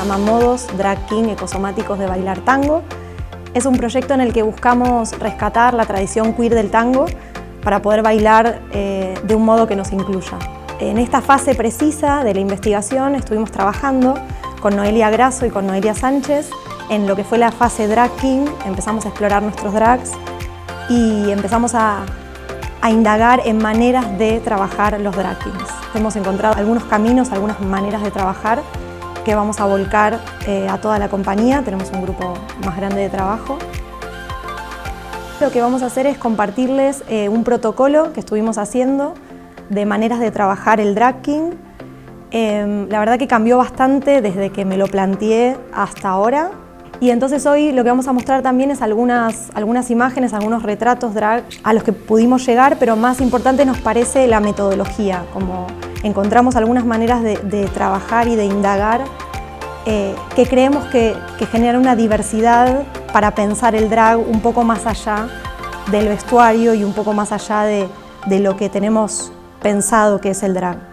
llama Modos Drag King Ecosomáticos de Bailar Tango. Es un proyecto en el que buscamos rescatar la tradición queer del tango para poder bailar de un modo que nos incluya. En esta fase precisa de la investigación estuvimos trabajando con Noelia Grasso y con Noelia Sánchez en lo que fue la fase Drag King. Empezamos a explorar nuestros drags y empezamos a indagar en maneras de trabajar los drag kings. Hemos encontrado algunos caminos, algunas maneras de trabajar que vamos a volcar a toda la compañía. Tenemos un grupo más grande de trabajo. Lo que vamos a hacer es compartirles un protocolo que estuvimos haciendo de maneras de trabajar el drag king. La verdad que cambió bastante desde que me lo planteé hasta ahora. Y entonces hoy lo que vamos a mostrar también es algunas imágenes, algunos retratos drag a los que pudimos llegar, pero más importante nos parece la metodología, como encontramos algunas maneras de trabajar y de indagar que creemos que generan una diversidad para pensar el drag un poco más allá del vestuario y un poco más allá de lo que tenemos pensado que es el drag.